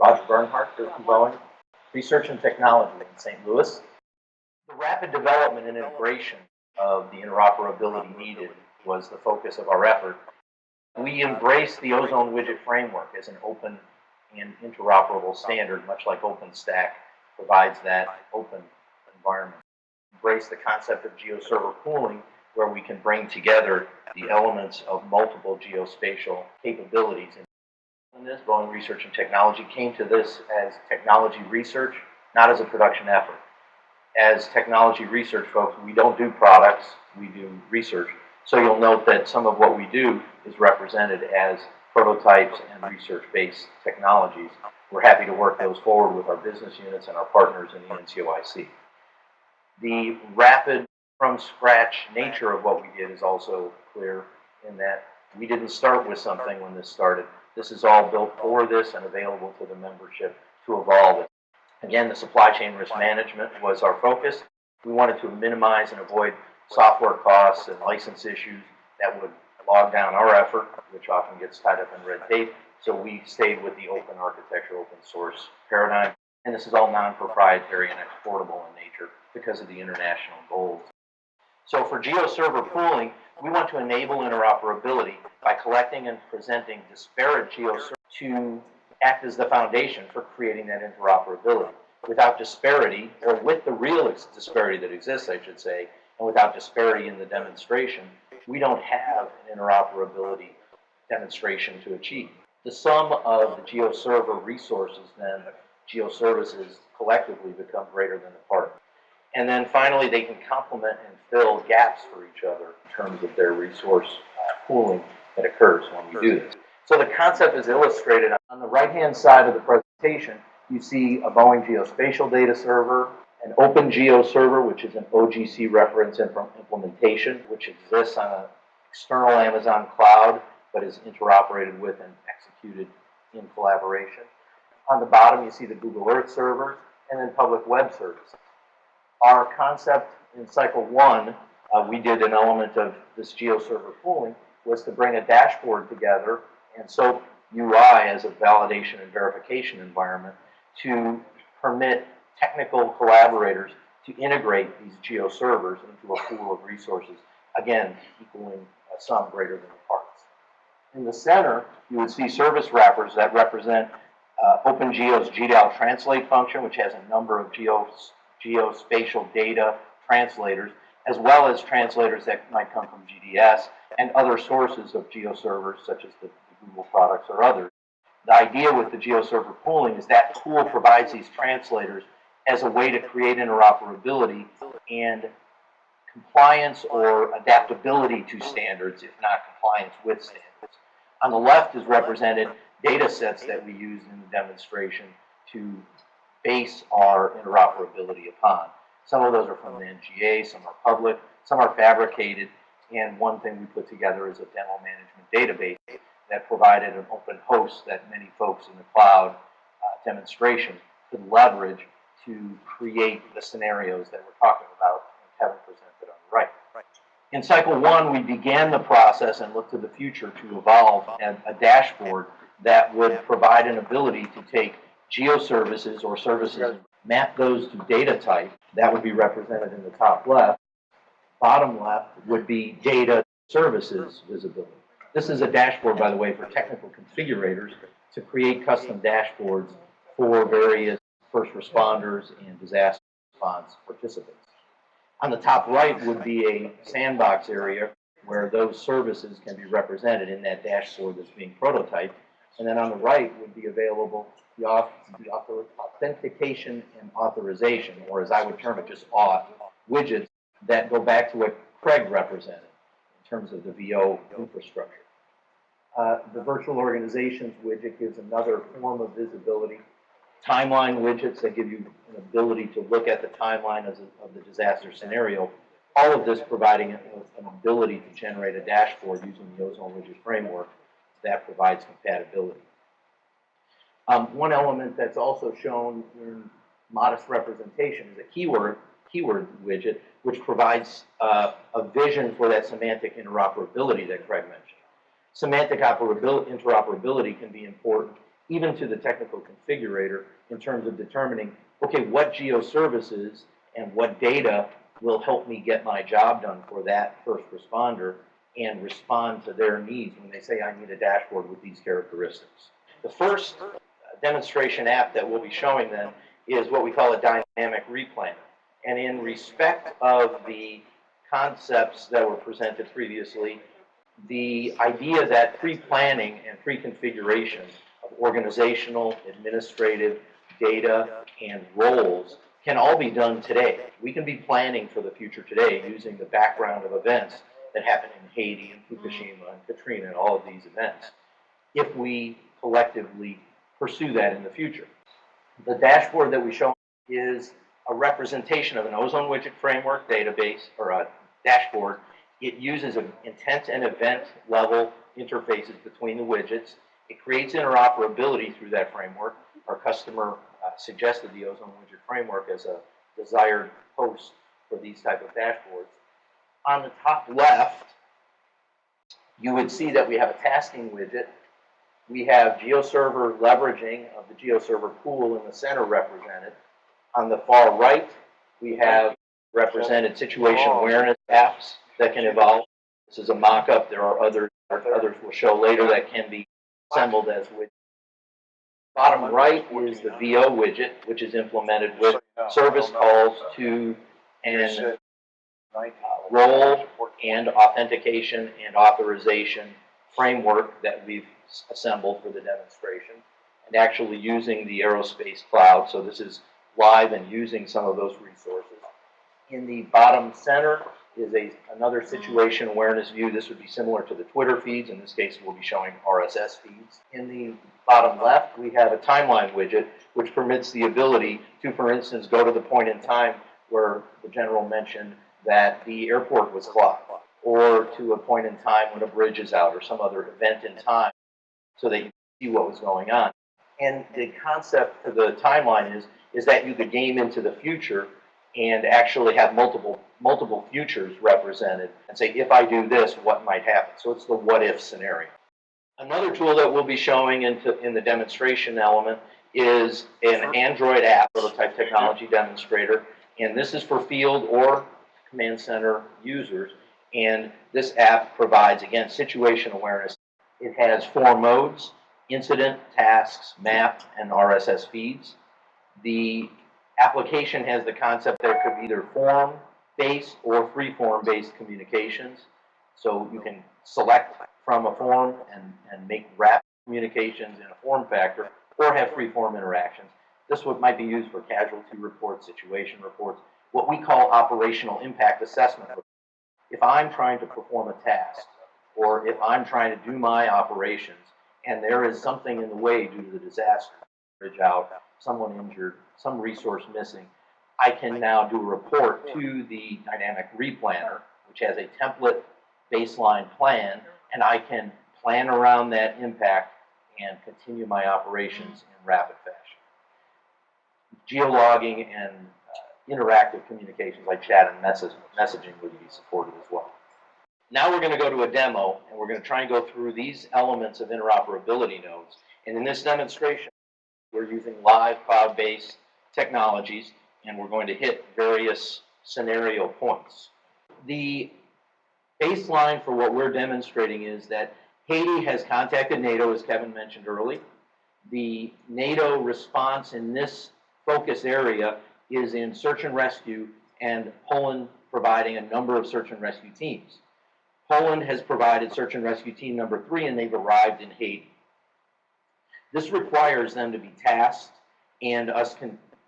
Bernhardt from Boeing Research and Technology in St. Louis. The rapid development and integration of the interoperability needed was the focus of our effort. We embraced the Ozone Widget framework as an open and interoperable standard, much like OpenStack provides that open environment. Embrace the concept of geoserver pooling, where we can bring together the elements of multiple geospatial capabilities. And this, Boeing Research and Technology came to this as technology research, not as a production effort. As technology research folks, we don't do products, we do research. So you'll note that some of what we do is represented as prototypes and research-based technologies. We're happy to work those forward with our business units and our partners in the NCOIC. The rapid, from-scratch nature of what we did is also clear in that we didn't start with something when this started. This is all built for this and available to the membership to evolve it. Again, the supply chain risk management was our focus. We wanted to minimize and avoid software costs and license issues that would log down our effort, which often gets tied up in red tape. So we stayed with the open architecture, open source paradigm. And this is all non-proprietary and exportable in nature because of the international goals. So for geoserver pooling, we want to enable interoperability by collecting and presenting disparate geoservers to act as the foundation for creating that interoperability. Without disparity, or with the real disparity that exists, I should say, and without disparity in the demonstration, we don't have an interoperability demonstration to achieve. The sum of the geoserver resources, then, geoservices collectively become greater than the part. And then finally, they can complement and fill gaps for each other in terms of their resource pooling that occurs when we do this. So the concept is illustrated on the right-hand side of the presentation. You see a Boeing geospatial data server, an open geoserver, which is an OGC reference implementation, which exists on an external Amazon cloud, but is interoperated with and executed in collaboration. On the bottom, you see the Google Earth server, and then public web services. Our concept in cycle one, we did an element of this geoserver pooling, was to bring a dashboard together and SOAP UI as a validation and verification environment to permit technical collaborators to integrate these geoservers into a pool of resources, again, equaling a sum greater than the parts. In the center, you would see service wrappers that represent OpenGeo's GDAL translate function, which has a number of geospatial data translators, as well as translators that might come from GDS and other sources of geoservers, such as the Google products or others. The idea with the geoserver pooling is that tool provides these translators as a way to create interoperability and compliance or adaptability to standards, if not compliance with standards. On the left is represented data sets that we use in the demonstration to base our interoperability upon. Some of those are from the NGA, some are public, some are fabricated, and one thing we put together is a demo management database that provided an open host that many folks in the cloud demonstration could leverage to create the scenarios that we're talking about and having presented on the right. In cycle one, we began the process and looked to the future to evolve a dashboard that would provide an ability to take geoservices or services, map those to data type. That would be represented in the top left. Bottom left would be data services visibility. This is a dashboard, by the way, for technical configurators to create custom dashboards for various first responders and disaster response participants. On the top right would be a sandbox area where those services can be represented in that dashboard that's being prototyped. And then on the right would be available the authentication and authorization, or as I would term it, just auth widgets that go back to what Craig represented in terms of the VO infrastructure. The virtual organizations widget gives another form of visibility. Timeline widgets that give you an ability to look at the timeline of the disaster scenario. All of this providing an ability to generate a dashboard using the Ozone Widget framework that provides compatibility. One element that's also shown in modest representation is a keyword widget, which provides a vision for that semantic interoperability that Craig mentioned. Semantic interoperability can be important even to the technical configurator in terms of determining, okay, what geoservices and what data will help me get my job done for that first responder and respond to their needs when they say, I need a dashboard with these characteristics. The first demonstration app that we'll be showing then is what we call a dynamic replanner. And in respect of the concepts that were presented previously, the idea that pre-planning and pre-configuration of organizational, administrative, data, and roles can all be done today. We can be planning for the future today using the background of events that happened in Haiti and Fukushima and Katrina and all of these events, if we collectively pursue that in the future. The dashboard that we show is a representation of an ozone widget framework database, or a dashboard. It uses intent and event level interfaces between the widgets. It creates interoperability through that framework. Our customer suggested the ozone widget framework as a desired host for these type of dashboards. On the top left, you would see that we have a tasking widget. We have GeoServer leveraging of the GeoServer pool in the center represented. On the far right, we have represented situation awareness apps that can evolve. This is a mock-up. There are others we'll show later that can be assembled as widgets. Bottom right is the VO widget, which is implemented with service calls to an role and authentication and authorization framework that we've assembled for the demonstration, and actually using the aerospace cloud. So this is live and using some of those resources. In the bottom center is another situation awareness view. This would be similar to the Twitter feeds. In this case, we'll be showing RSS feeds. In the bottom left, we have a timeline widget, which permits the ability to, for instance, go to the point in time where the general mentioned that the airport was clogged, or to a point in time when a bridge is out, or some other event in time, so that you can see what was going on. And the concept for the timeline is that you could game into the future and actually have multiple futures represented and say, if I do this, what might happen? So it's the what-if scenario. Another tool that we'll be showing in the demonstration element is an Android app, prototype technology demonstrator, and this is for field or command center users. And this app provides, again, situation awareness. It has 4 modes: incident, tasks, map, and RSS feeds. The application has the concept that it could be either form-based or free-form-based communications. So you can select from a form and make rapid communications in a form factor, or have free-form interactions. This might be used for casualty reports, situation reports, what we call operational impact assessment. If I'm trying to perform a task, or if I'm trying to do my operations, and there is something in the way due to the disaster, bridge out, someone injured, some resource missing, I can now do a report to the dynamic replanner, which has a template baseline plan, and I can plan around that impact and continue my operations in rapid fashion. Geologging and interactive communications like chat and messaging would be supported as well. Now we're going to go to a demo, and we're going to try and go through these elements of interoperability nodes. And in this demonstration, we're using live cloud-based technologies, and we're going to hit various scenario points. The baseline for what we're demonstrating is that Haiti has contacted NATO, as Kevin mentioned early. The NATO response in this focus area is in search and rescue, and Poland providing a number of search and rescue teams. Poland has provided search and rescue team number 3, and they've arrived in Haiti. This requires them to be tasked, and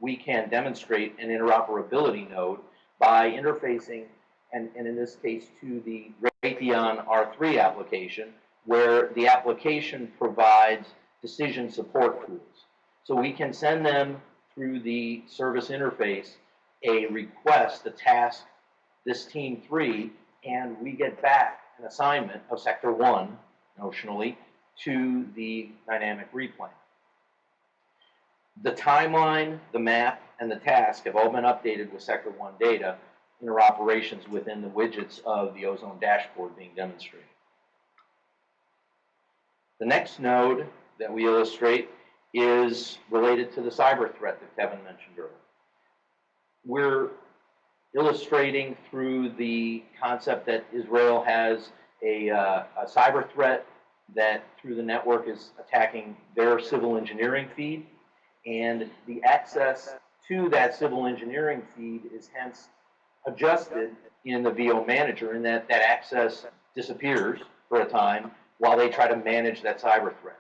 we can demonstrate an interoperability node by interfacing, and in this case, to the Raytheon R3 application, where the application provides decision support tools. So we can send them through the service interface a request to task this team 3, and we get back an assignment of sector 1, notionally, to the dynamic replan. The timeline, the map, and the task have all been updated with sector 1 data in our operations within the widgets of the Ozone Dashboard being demonstrated. The next node that we illustrate is related to the cyber threat that Kevin mentioned earlier. We're illustrating through the concept that Israel has a cyber threat that through the network is attacking their civil engineering feed, and the access to that civil engineering feed is hence adjusted in the VO manager, and that access disappears for a time while they try to manage that cyber threat.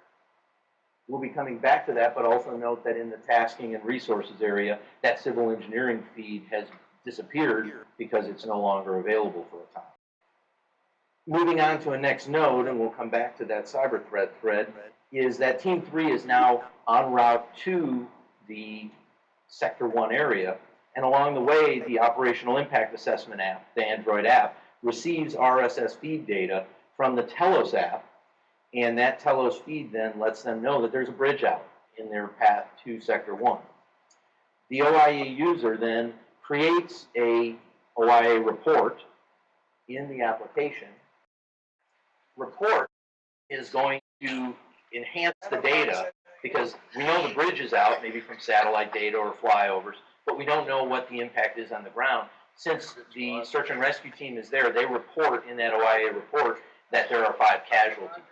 We'll be coming back to that, but also note that in the tasking and resources area, that civil engineering feed has disappeared because it's no longer available for a time. Moving on to a next node, and we'll come back to that cyber threat thread, is that Team 3 is now en route to the Sector 1 area, and along the way, the Operational Impact Assessment app, the Android app, receives RSS feed data from the Telos app, and that Telos feed then lets them know that there's a bridge out in their path to Sector 1. The OIA user then creates a OIA report in the application. Report is going to enhance the data because we know the bridge is out, maybe from satellite data or flyovers, but we don't know what the impact is on the ground. Since the search and rescue team is there, they report in that OIA report that there are 5 casualties.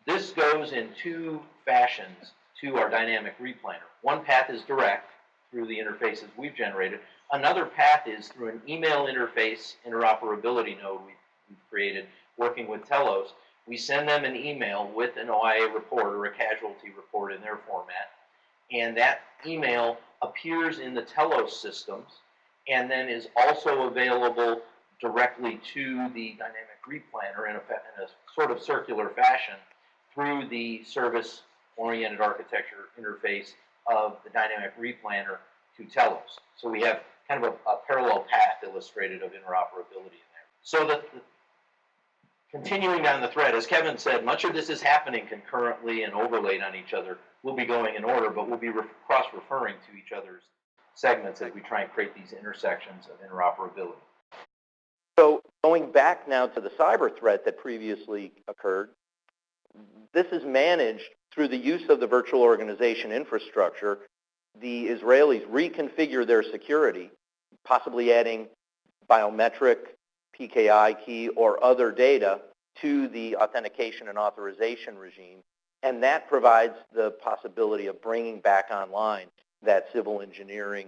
This goes in 2 fashions to our dynamic replanner. One path is direct through the interfaces we've generated. Another path is through an email interface interoperability node we've created working with Telos. We send them an email with an OIA report or a casualty report in their format, and that email appears in the Telos systems and then is also available directly to the dynamic replanner in a sort of circular fashion through the service-oriented architecture interface of the dynamic replanner to Telos. So we have kind of a parallel path illustrated of interoperability in there. So continuing down the thread, as Kevin said, much of this is happening concurrently and overlaid on each other. We'll be going in order, but we'll be cross-referring to each other's segments as we try and create these intersections of interoperability. So going back now to the cyber threat that previously occurred, this is managed through the use of the virtual organization infrastructure. The Israelis reconfigure their security, possibly adding biometric, PKI key, or other data to the authentication and authorization regime, and that provides the possibility of bringing back online that civil engineering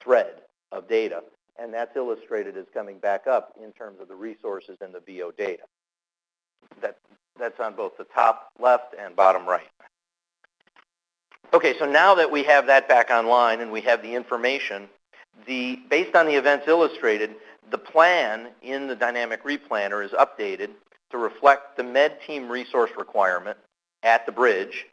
thread of data, and that's illustrated as coming back up in terms of the resources and the VO data. That's on both the top left and bottom right. Okay, so now that we have that back online and we have the information, based on the events illustrated, the plan in the dynamic replanner is updated to reflect the med team resource requirement at the bridge.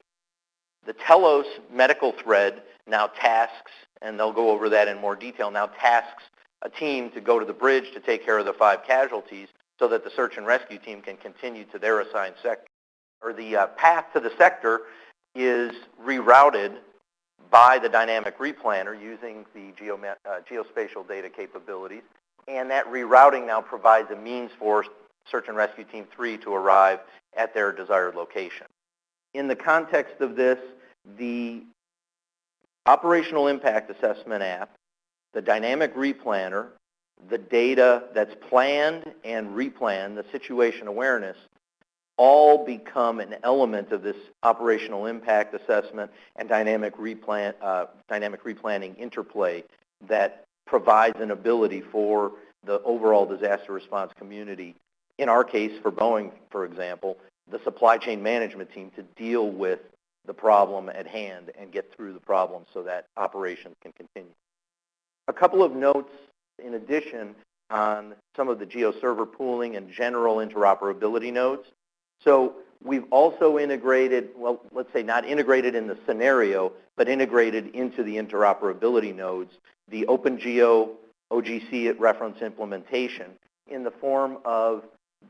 The Telos medical thread now tasks, and they'll go over that in more detail, now tasks a team to go to the bridge to take care of the 5 casualties so that the search and rescue team can continue to their assigned sector. Or the path to the sector is rerouted by the dynamic replanner using the geospatial data capabilities, and that rerouting now provides a means for search and rescue team 3 to arrive at their desired location. In the context of this, the Operational Impact Assessment app, the dynamic replanner, the data that's planned and replanned, the situation awareness, all become an element of this operational impact assessment and dynamic replanning interplay that provides an ability for the overall disaster response community, in our case for Boeing, for example, the supply chain management team, to deal with the problem at hand and get through the problem so that operations can continue. A couple of notes in addition on some of the GeoServer pooling and general interoperability nodes. So we've also integrated, well, let's say not integrated in the scenario, but integrated into the interoperability nodes, the OpenGeo OGC reference implementation in the form of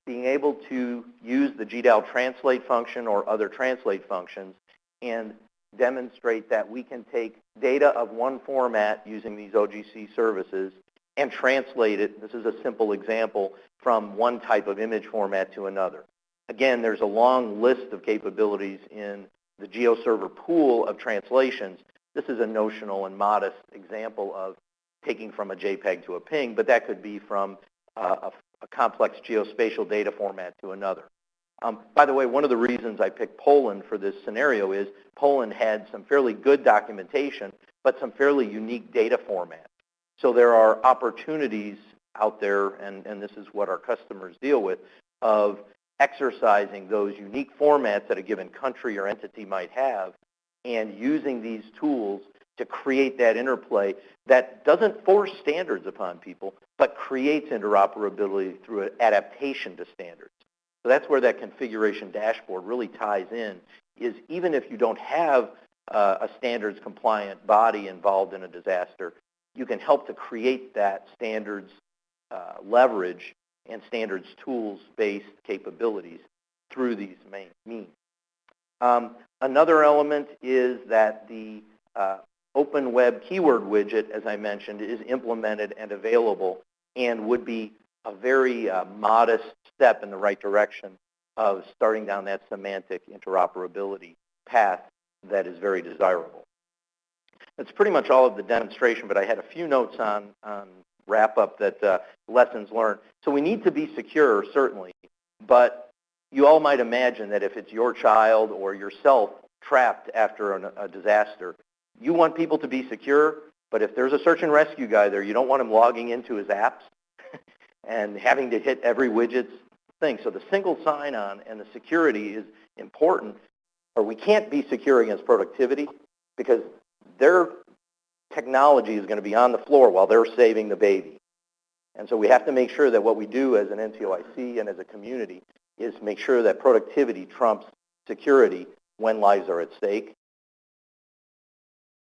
being able to use the GDAL translate function or other translate functions and demonstrate that we can take data of one format using these OGC services and translate it, this is a simple example, from one type of image format to another. Again, there's a long list of capabilities in the GeoServer pool of translations, this is a notional and modest example of taking from a JPEG to a PNG, but that could be from a complex geospatial data format to another. By the way, one of the reasons I picked Poland for this scenario is Poland had some fairly good documentation, but some fairly unique data formats. So there are opportunities out there, and this is what our customers deal with, of exercising those unique formats that a given country or entity might have and using these tools to create that interplay that doesn't force standards upon people, but creates interoperability through an adaptation to standards. So that's where that configuration dashboard really ties in, is even if you don't have a standards compliant body involved in a disaster, you can help to create that standards leverage and standards tools-based capabilities through these means. Another element is that the Open Web keyword widget, as I mentioned, is implemented and available and would be a very modest step in the right direction of starting down that semantic interoperability path that is very desirable. That's pretty much all of the demonstration, but I had a few notes on wrap-up that lessons learned. So we need to be secure, certainly, but you all might imagine that if it's your child or yourself trapped after a disaster, you want people to be secure, but if there's a search and rescue guy there, you don't want him logging into his apps and having to hit every widget's thing. So the single sign-on and the security is important, or we can't be secure against productivity because their technology is going to be on the floor while they're saving the baby. And so we have to make sure that what we do as an NCOIC and as a community is make sure that productivity trumps security when lives are at stake.